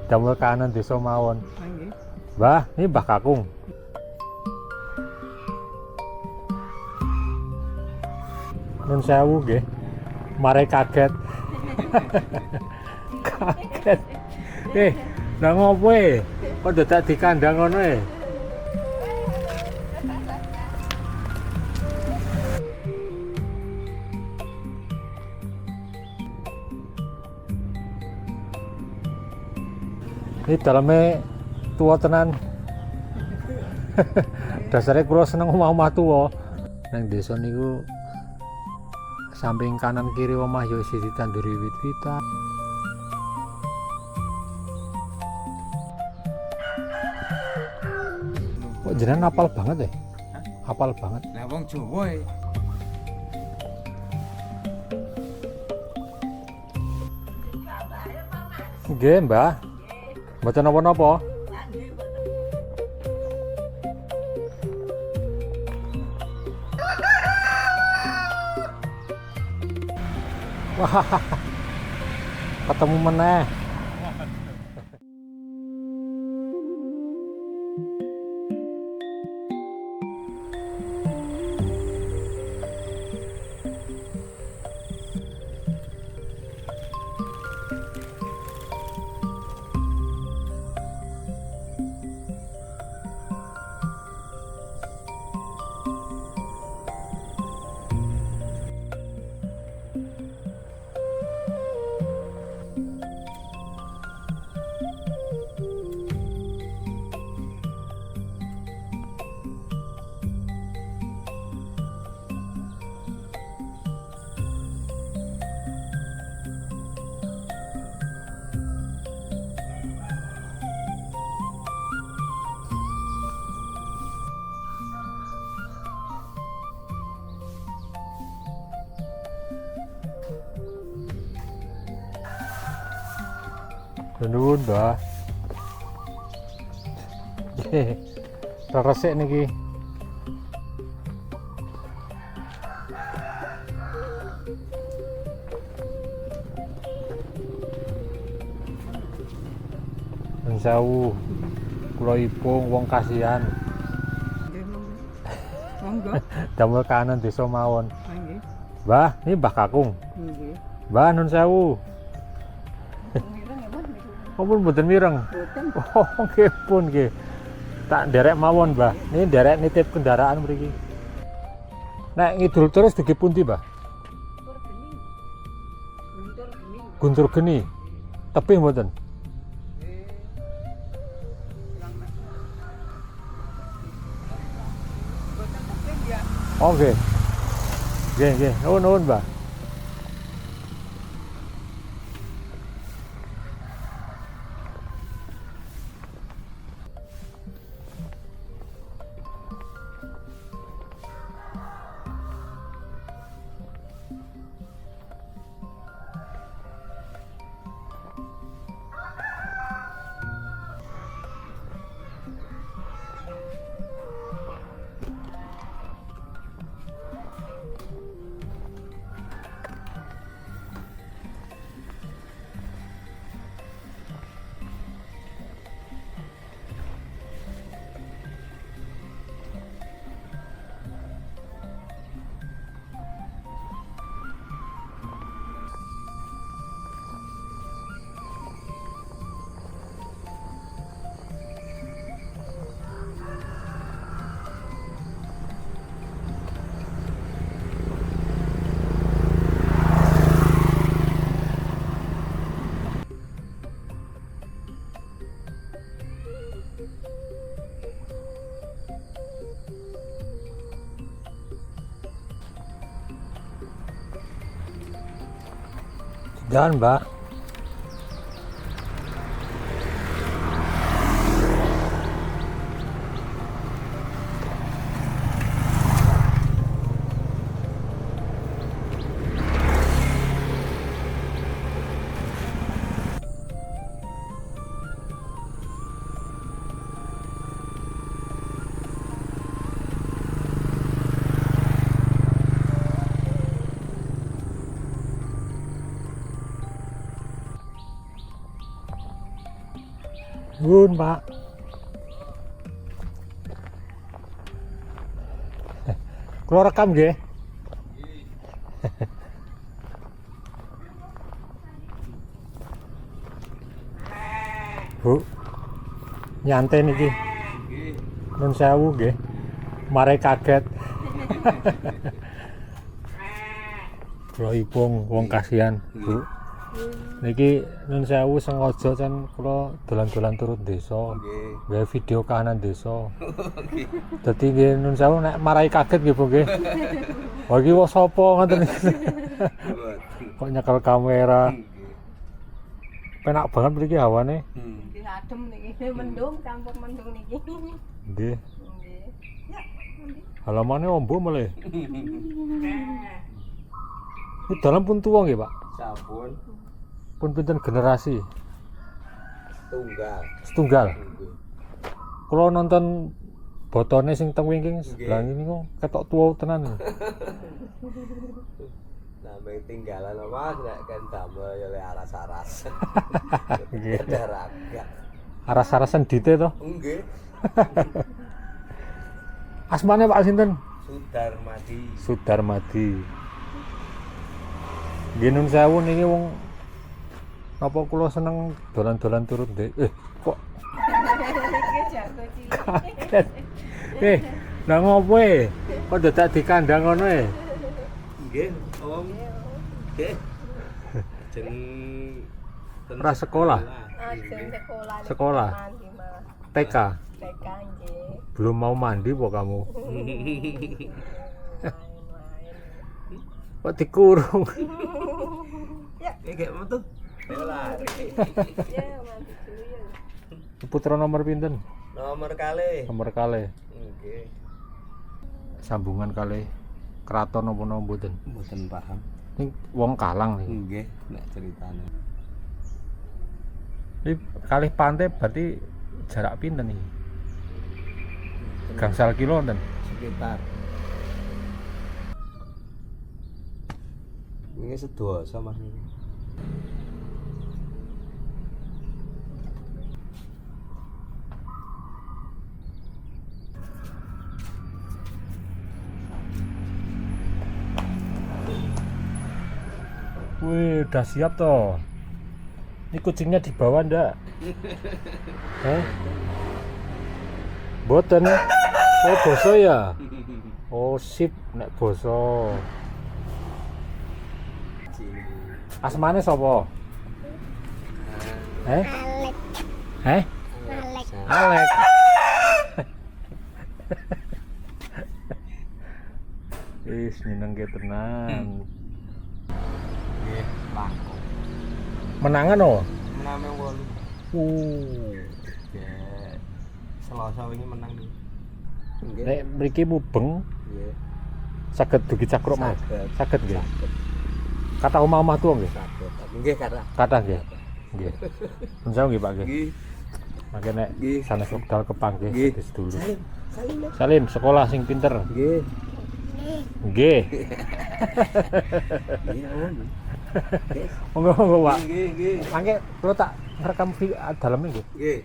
Damel kanan desa mawon. Nggih. Mbah, ini Mbah Kakung. Nun sewu nggih. Mare kaget. Kaget. Lah ngopo e? Kok dadak di kandang ngono e? Ini dalamnya tua tenan. Dasarnya kula seneng omah-omah tua. Nang desa niku samping kanan kiri omah ya isih ditanduri wit-witan. Kok jenengan apal banget ya? Apal banget. Lah wong Jawa e. Nggih, Mbah. Mboten napa-napa. Wah, ketemu meneh. Nuwun, Mbah. Nggih. Resik niki. Nun sewu. Kula ipung wong kasihan. Nggih, monggo. Damel kanan desa mawon. Nggih. Mbah, ini Mbah Kakung. Nggih. Mbah, nun sewu. Mireng ya, Mas. Oh, pun mboten mireng. Boten. Oh, nggih pun nggih. Tak nderek mawon, Mbah. Ini nderek nitip kendaraan mriki. Nek ngidul terus dugi pundi, Mbah? Guntur Geni. Tebih mboten? Oh, nggih. Nggih, nggih. Nuwun, Mbah. Jangan, Mbak. Bun, Pak. Kalau rekam nggih. Bu. Nyantai niki. Nggih. Nun sewu nggih. Mare kaget. Kula ipung wong kasihan, Bu. Niki nun sewu sengaja kan kula dolan-dolan turun desa. Nggih. Gawe video kahanan desa. Dadi nggih nun sewu nek marai kaget nggih Bu nggih. Wah iki wong sapa ngoten iki. Kok nyekel kamera. Nggih. Penak banget mriki hawane. Nggih adem niki. Mendung campur mendung niki. Nggih. Nggih. Ya, nanti. Halamane ombo malah. Ini dalam pun tua nggih, Pak. Sampun Pun pinten generasi? tunggal. Setunggal. Nggih. Kalau nonton botone sing teng wingking sebelah ini kok ketok tua tenan. Nambah tinggalan Mas nek kan damel ya le aras-aras. Nggih. Ada raga. Aras-arasan dite to. Nggih. Asmane Pak sinten? Sudarmadi. Sudarmadi. Nggih nun sewu niki wong napa kula seneng dolan-dolan turun ndek. Kok Iki jago cilik. kaget. Lah ngopo e? Kok dadak di kandang ngono e? Nggih, Om. Nggih. Jeneng Pra sekolah? Ajeng sekolah. Sekolah? Mandi malah. TK. TK nggih. Belum mau mandi po kamu? Main-main. Kok dikurung? Kayak metu. Lari. Ya, mandi dulu ya. Putra nomor pinten? Nomor kali. Nomor kalih. Nggih. Sambungan kalih keraton apa napa mboten? Mboten paham. Ini wong Kalang nih. Nggih, nek ceritane. Ini kalih pantai berarti jarak pinten nih? Gangsal kilo nten. Sekitar. Ini sedoso Mas. Wih, udah siap toh. Ini kucingnya di bawah ndak? Boten. Oh, boso ya? Oh, sip nek boso. Asmane sapa? Alek. Alek. Wis nyenengke tenan. Nggih, laku. Menangan oh. Mename 8. Ya. Selasa wingi menang nih. Nggih. Nek mriki mubeng Nggih. saged dugi cakruk Mas. Saged. Saged nggih. Kata omah-omah tuwa nggih. Saged. Nggih, kata. Kata nggih. Nggih. Pun sawu nggih Pak nggih. Nggih. Mangke nek Nggih. sanes wekdal kepang nggih Nggih. sedulur. Salim. Salim. Mas. Salim sekolah sing pinter. Nggih. Nggih. Iya, Om. Nggih. Monggo Pak. Nggih, nggih. Mangke kula tak rekam dalem nggih. Nggih.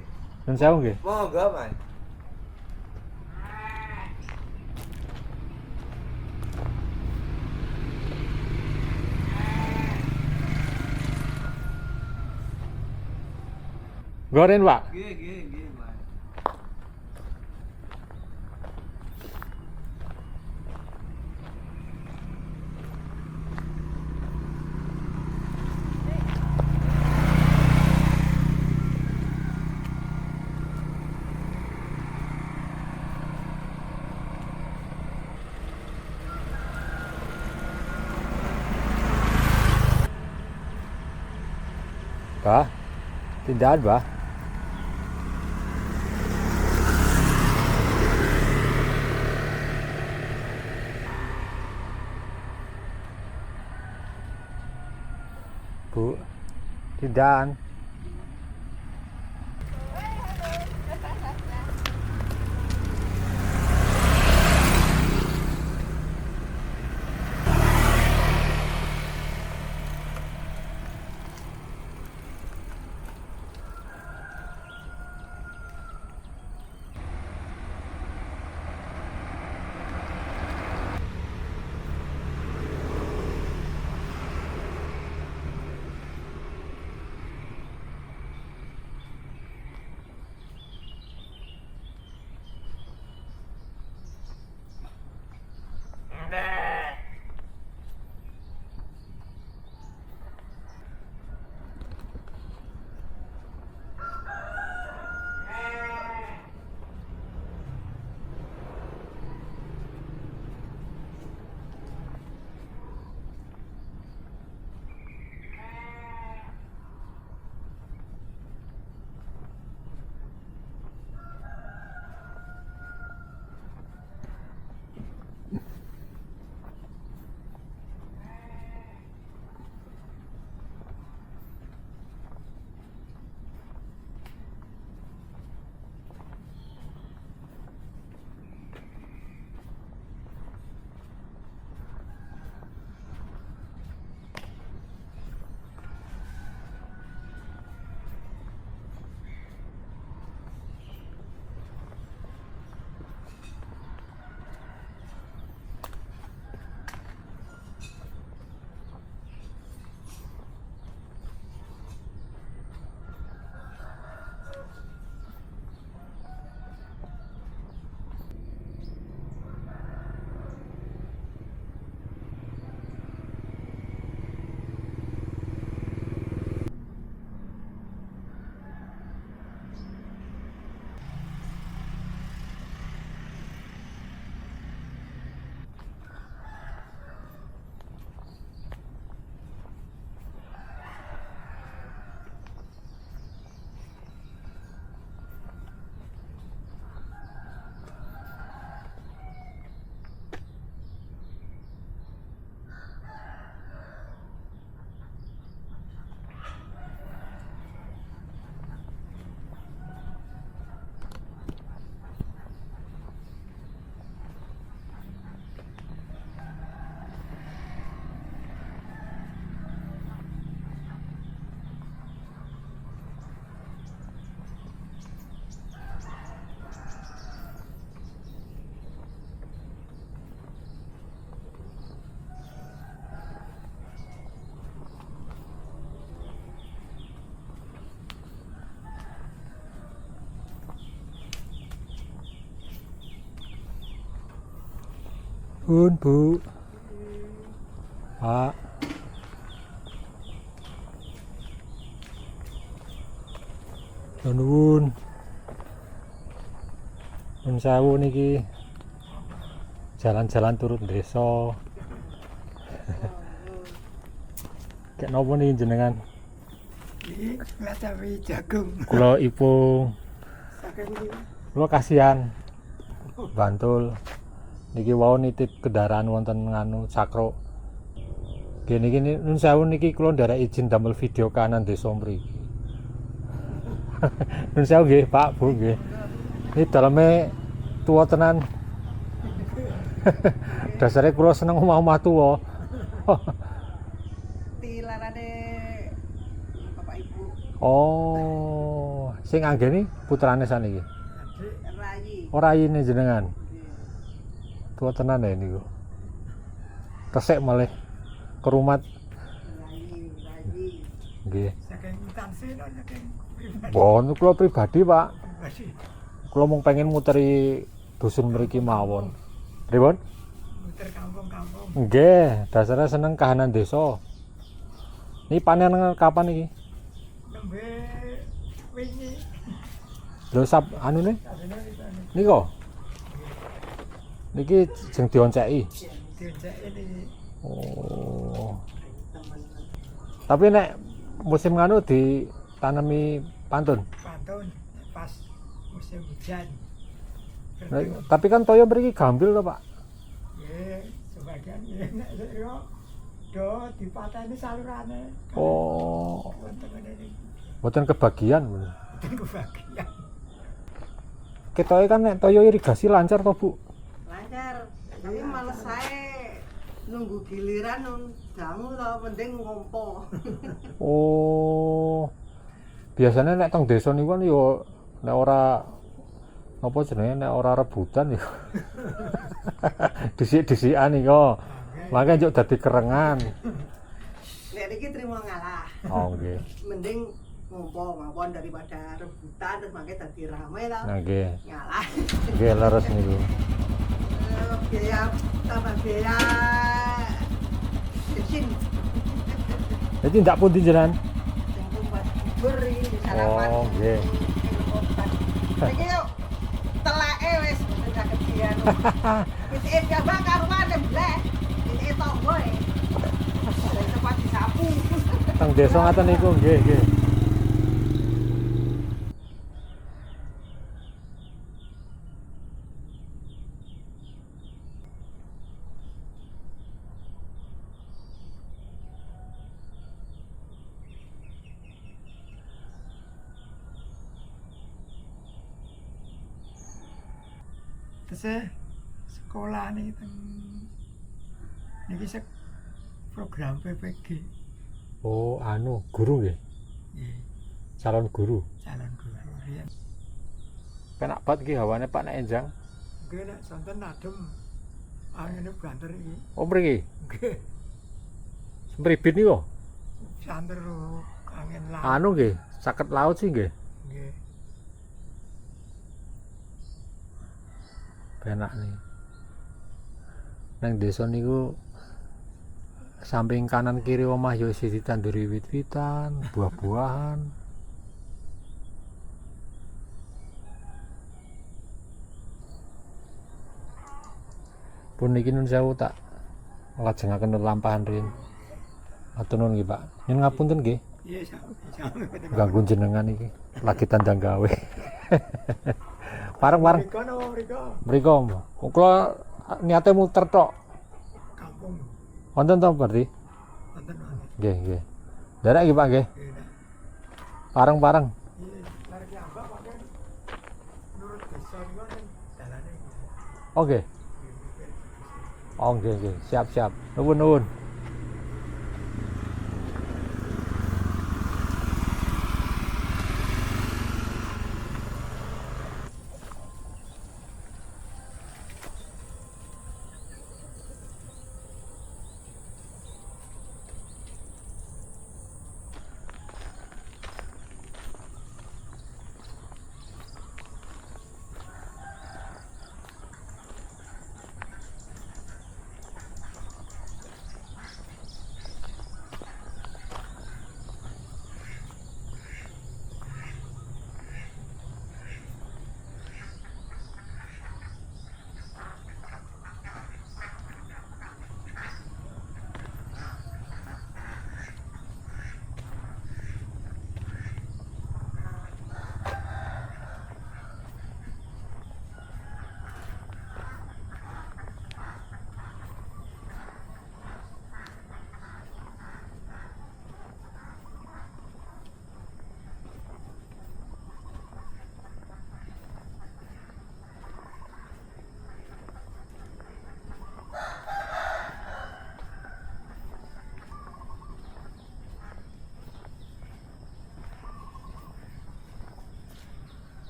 Nun sawu nggih. Monggo, Mas. Goren Pak. Nggih, Mas. Bah. Tindakan, Bah. Bu. Tindakan. Nuwun, Bu. Pak. Nuwun. Nun sewu niki. Jalan-jalan turun desa. Kayak nopo niki jenengan? Iki nglacawi jagung. Kula ipung. Saking iki. Kula kasihan. Bantul. Niki wau nitip kendaraan wonten nganu Cakro. Gini gini nun sewu niki kula nderek izin damel video kanan desa mriki. Nun sewu nggih, Pak, Bu nggih. Ini daleme tuwa tenan. Dasare kula seneng omah-omah tuwa. Tilarane Bapak Ibu Oh, sing anggene putrane saniki. Adik Rayi. Oh, rayine jenengan. Tua tenan ya niku. Resek malih kerumat. Rayi. Nggih. Saking tansi no saking pribadi. Bon, kula pribadi, Pak. Pribadi. Kula mung pengen muteri dusun mriki mawon. Pripun? Muter kampung-kampung. Nggih, dasarnya seneng kahanan desa. Ini panen kapan iki? Nembe wingi. Lho sap anune Kadene iki. niko. Niki jeng dionceki. Diojek ini. Oh. Tapi nek musim nganu ditanami pantun. Pantun pas musim hujan. Nah, tapi kan toyo mriki gambil to, Pak. Nggih, sebagian nggih nek yo do dipateni salurane. Oh, Wonten ngene. mboten kebagian. Mboten kebagian. Ketoke kan nek toyo irigasi lancar to, Bu? Lancar, tapi males saya nunggu giliran nun dangu tau mending ngompo. Oh. Biasanya nek teng desa niku kan yo nek ora apa jenenge nek ora rebutan yo. Disik-disikan iku. Makanya njuk dadi kerengan. Nek iki trimo ngalah. Oh nggih. Mending ngompo mawon daripada rebutan terus mangke dadi rame tau. Nah nggih. Ngalah. Nggih leres niku. Biaya tambah biaya bensin. Jadi ndak pundi jenengan? Yang buat bubur iki di sarapan. Oh, nggih. Iki yo teleke wis saged dianu. Wis coba karuane bleh. Iki tonggo e. Wis sempat disapu. Teng desa ngaten niku nggih nggih. Terus sekolah nih teng niki sek program PPG. Oh, anu guru nggih. Nggih, Calon guru. calon guru riyen. Penak banget iki hawane Pak nek enjang. Nggih nek sonten adem. Angene banter iki. Oh mriki. Nggih, Sempribit niku. banter angin laut. Anu nggih, caket laut sih nggih. Nggih. Penak nih. Nang desa niku samping kanan kiri omah yo isih ditanduri wit-witan, buah-buahan. Pun niki nun sewu tak lajengaken lampahan riyin. Matur nuwun nggih, Pak. Nyun ngapunten nggih. Iya, sama. Ganggu jenengan iki. Lagi tandang gawe. Pareng-pareng. Mriko napa mriko? Mriko, kula niate muter tok. Kampung. Wonten to berarti? Wonten wonten. Nggih, nggih. Nderek nggih, Pak nggih. Nggih, Nak. Pareng-pareng. Iya, lari ki ambak Pak kan. Menurut desa niku kan dalane. Oke. Oh, nggih, nggih. Siap-siap. Nuwun-nuwun.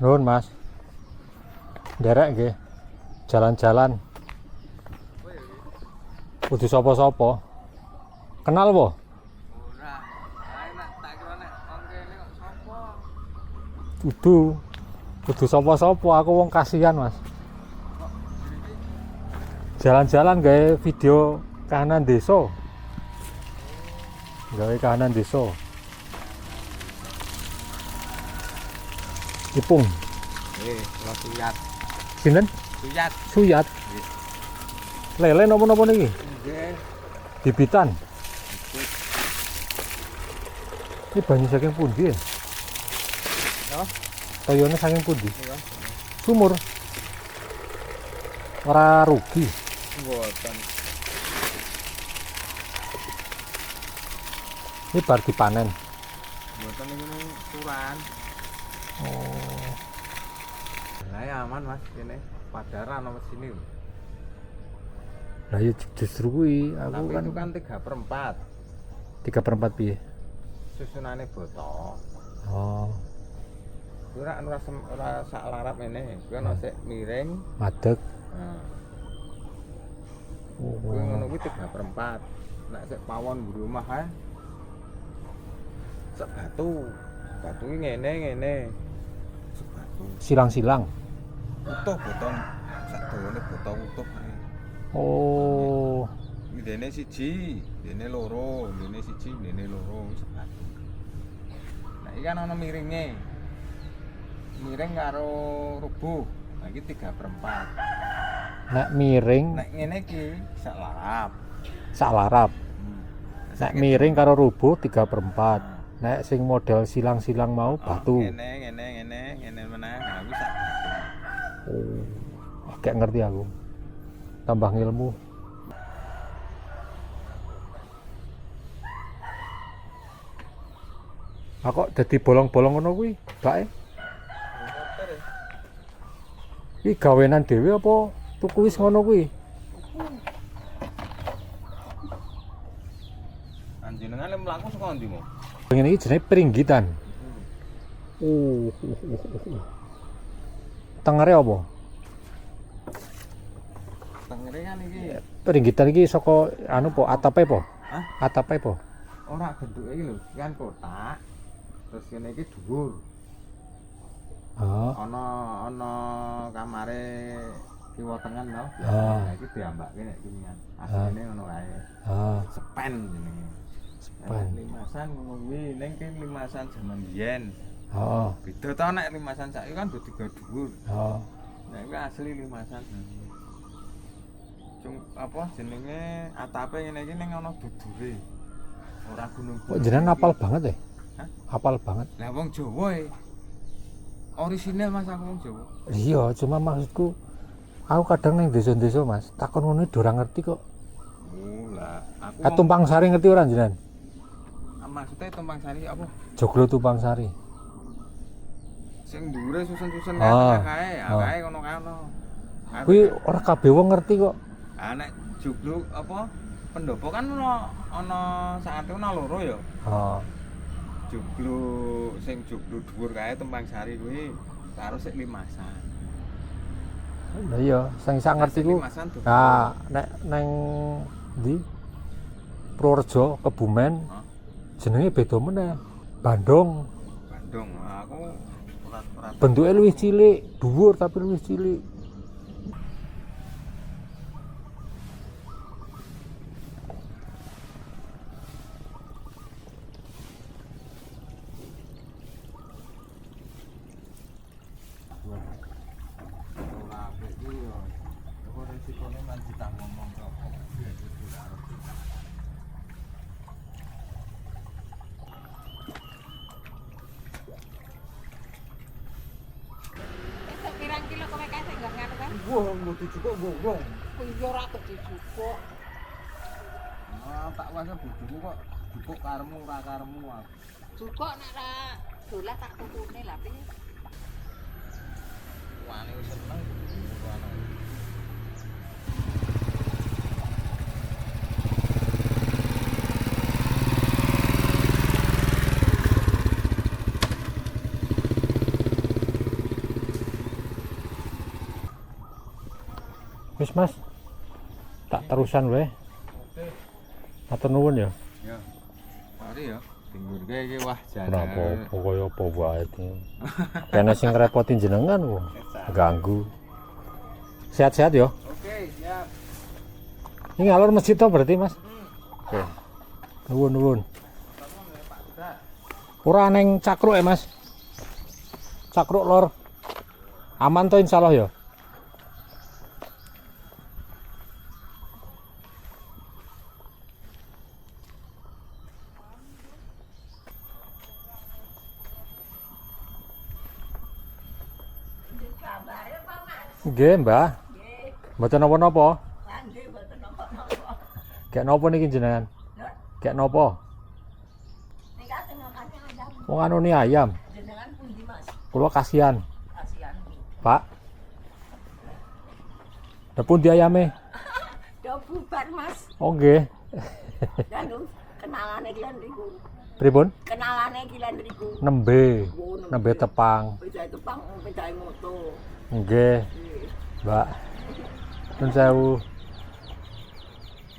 Nuhun Mas. Derek nggih. Jalan-jalan. Kudu sapa-sapa. Kenal po? Ora. Ae nek tak kira nek wong kene kok sapa? Kudu sapa-sapa, aku wong kasihan Mas. Jalan-jalan gawe video kahanan desa. Gawe kahanan desa. Ipung. Kalau suyat. Sinten? Suyat. Suyat. Lele napa-napa niki? Nggih. Bibitan. Ini banyu saking pundi ya? Apa? Toyone saking pundi? Iya. Sumur. Ora rugi. Mboten. Ini bar dipanen. Mboten niku turan. Oh. Lah ya aman Mas kene. Padaran sama sini. Lah ya justru kuwi aku Tapi kan itu kan 3/4. 3/4 piye? Susunane botok. Oh, Ora sak larap ngene. Kuwi ana sik miring. madeg. Nah, Oh. kuwi ngono kuwi 3/4. Nek sik pawon mburi omah ae. Sak batu. Batu iki ngene. Sak batu. Silang-silang. Utuh boton. Sak dawane botol utuh ae. Oh. Dene siji, dene loro, dene siji, dene loro wis batu. Nah, iki kan ana miringe. Miring karo rubuh. Nah, iki 3/4. Nek miring Nek ngene iki sak larap. sak larap. Nek miring karo rubuh 3/4. Nek sing model silang-silang mau batu. Ngene meneh. Nah, iki sak batu. Oh. Kayak ngerti aku. Tambah ngilmu. Kok dadi bolong-bolong ngono kuwi, bake? Iki gawenan dhewe apa tuku wis ngono kuwi? Anjenengan lek mlaku saka ndi mo? Pengen iki jenenge peringgitan. Tengere apa? Tengere kan iki. Peringgitan iki saka anu po atape po? Hah? Atape po? Ora bentuke iki lho, kan kotak. Terus kene iki dhuwur. Oh. Ana kamare kiwa tengen lho. Ah. Nah, iki diambake nek kinian. Asline ngono kae. Ah, Sepen jenenge. sepan. Limasan ngono kuwi, ning kene limasan jaman biyen. Oh. Beda ta nek limasan saiki kan dadi dhuwur. Oh. Nek kuwi asli limasan. Cung apa jenenge atape ngene iki ning ana dudure. Ora gunung. Kok jenengan apal banget ya? Hah? Apal banget. Lah wong Jawa e. Orisinal Mas aku wong Jawa. Iya, cuma maksudku aku kadang nang desa-desa Mas, takon ngono ora ngerti kok. Oh lah, aku Tumpang Sari ngerti ora jenengan? maksudnya Tumpang Sari apa? Joglo Tumpang Sari. Sing dhuwure susun-susun Ah. kae, Ah. kae ngono kae ono. Kuwi ora kabeh wong ngerti kok. Ah nek joglo apa pendopo kan ono saate ono loro ya. Oh. Joglo sing joglo dhuwur kae Tumpang Sari kuwi karo sik limasan. Lah iya, sing sak ngerti ku. Limasan tuh. Nah, nek neng ndi? Purworejo, Kebumen. Hah? Jenenge beda meneh. Bandung. Bandung. Aku ora Bentuke luwih cilik, dhuwur tapi luwih cilik. ora apik iki yo. Kok resikone man ditanggung ngomong kok. Esok pirang kilo kowe kae sing nggon ngono kan? Wah, nggo dijupuk wong. Iya ora kok dijupuk. Ah, tak wasa bojoku kok jupuk karemu ora karemu aku. Jupuk nek ra dolah tak tukune lah piye? Wani wis seneng ngono. Wis Mas. Tak terusan wae. Matur nuwun ya. Ya. Mari ya. Tinggurke iki wah Ora jalan. apa-apa kaya apa wae iki. Kene sing ngrepoti jenengan kok. Ganggu. Sehat-sehat ya. Oke, siap. Ini ngalor masjid to berarti Mas? Oke. Nuwun. Ora neng Cakruk ya Mas? Cakruk lor. Aman to insyaallah ya. Nggih, Mbah. Mboten napa-napa. Nggih mboten napa-napa. Kayak napa niki jenengan? Kayak napa? Nek ajeng ngakane ayam Wong anune ayam. jenengan pundi Mas? Kula kasihan, Kasihan. Pak. Lah pundi ayame? Do bubar Mas. Oh nggih. Lalu kenalane ki lan riku. Pripun? Kenalane ki lan riku. Nembe. Nembe tepang. Pejae tepang, pejae moto. Nggih, Mbak. Nun sewu.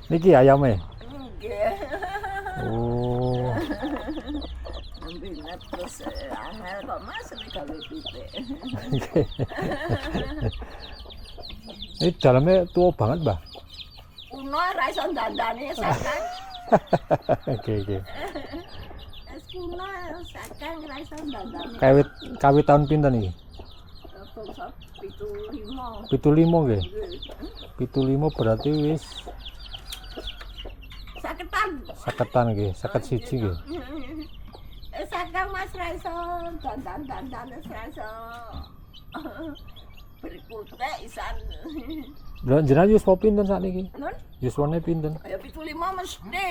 Niki ayame. Nggih. Oh. Ambine terus angel kok Mas nek gawe pitik. Nggih. Ini dalamnya tua banget, Mbah. Kuno ra iso dandane sakang. Oke. Es kuno sakang ra iso dandane. Kawit tahun pinten iki? Bangsa 75. 75 nggih. 75 berarti wis Saketan. saketan nggih, saket siji nggih. Sakang Mas ra iso dandan ra iso. Berkutek isan. Lha jenengan yuswa pinten sakniki? Nun, Yuswane pinten? ayo 75 mesti.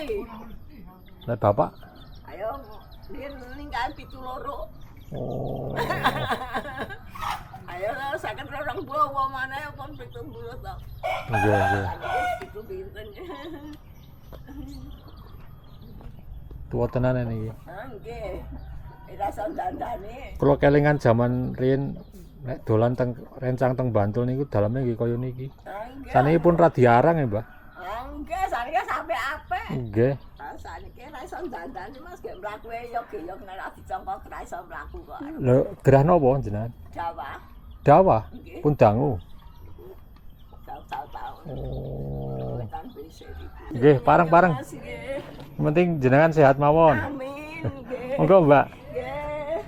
Lah Bapak? Ayo ninggal 72. Oh. Ayo sakit orang bawa mana pun 70 to. Nggih. Itu pinten. Tua tenan niki. Nggih. Ora iso dandane. Kula kelingan jaman riyen nek dolan teng rencang teng Bantul niku dalamnya nggih kaya niki. Nggih. Saniki pun ra diarang ya, Mbah. Nggih, saniki sampe apik. Nggih. Saniki ra iso dandane Mas, gek mlaku yo geyok nek ra dicongkok ra iso mlaku kok. Lho, gerah napa jenengan? Jawa. Dawah, Nggih. pun dangu. Tahu-tahu. Oh. Wetan bisa iki. Nggih, pareng-pareng. Mas, nggih. Yang penting jenengan sehat mawon. Amin, nggih. Monggo, Mbak. Nggih.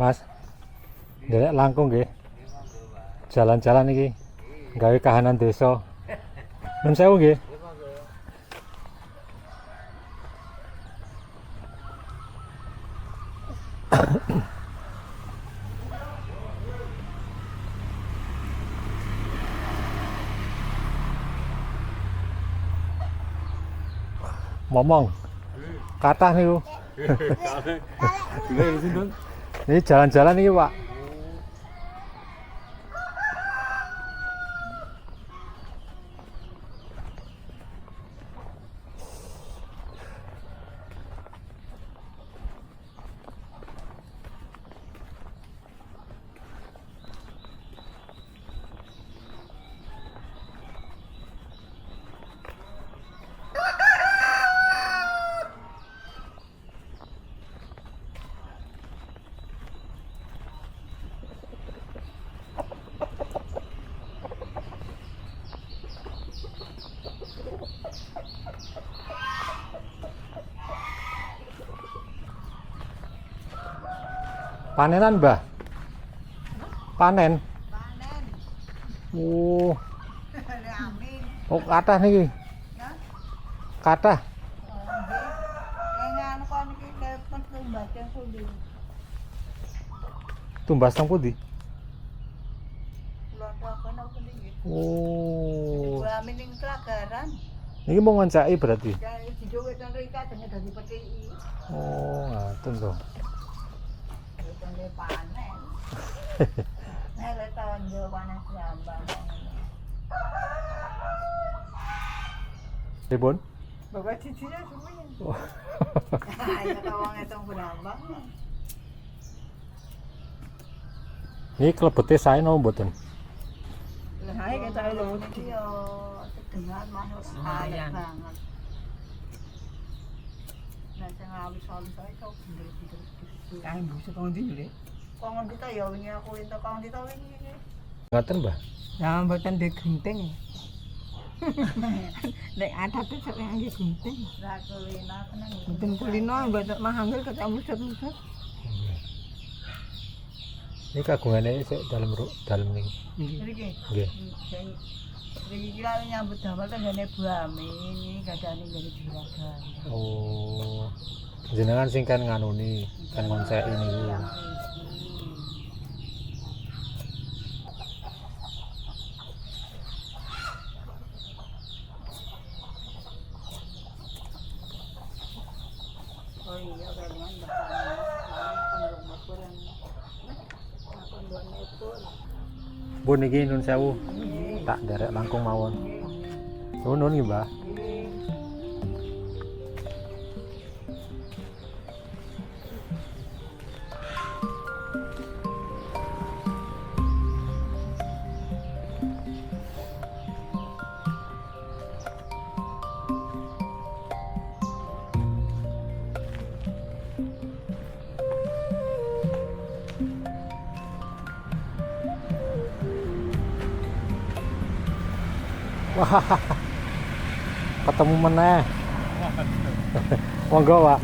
Mas. Nderek langkung nggih. Jalan-jalan iki gawe kahanan desa. Nun sewu nggih. Momong. Kathah niku. Ini jalan-jalan iki, Pak. Panenan, Mbah? Panen? Panen. Oh, Amin. oh kathah niki. Ya. Kathah. Kayaknya anu kok niki telepon tumbas yang sundi. Tumbas teng pundi? Kula takon aku niki. Oh. Kula amin ning Telagaran. Niki mau ngoncaki berarti. Ya dijowe ten rika dene dadi PTI. Oh, ngaten to. Tende panen. Nek tahun yo panen jambang. Pripun? Bapak cicinya semuanya. Oh. Ayo tawang etong berambang. Ini klebete sae no mboten? Hai kita lho iki yo sedengan manus ayam banget. Nah, sing awis-awis ae kok bener-bener. Kae busuk kok ndi lho. Kong kita ya wingi aku entuk kong kita wingi. Ngaten, Mbah. Ya mboten ndek gunting. Nek ada tuh sering nggih gunting. Lah kulina tenan. Gunting kulino mboten mahangil ketemu musut-musut. Ini kagungane sik dalem niki. Iki. Nggih. Sing iki kira nyambut damel tenggane Bu Amin, gadane ngene juragan. Oh. Jenengan sing kan nganuni, kan ngonceki niku. Oh iya kalian Bu niki nun sewu. Tak derek langkung mawon. Nun nggih, Mbah. Wah, ketemu meneh. Monggo, Pak.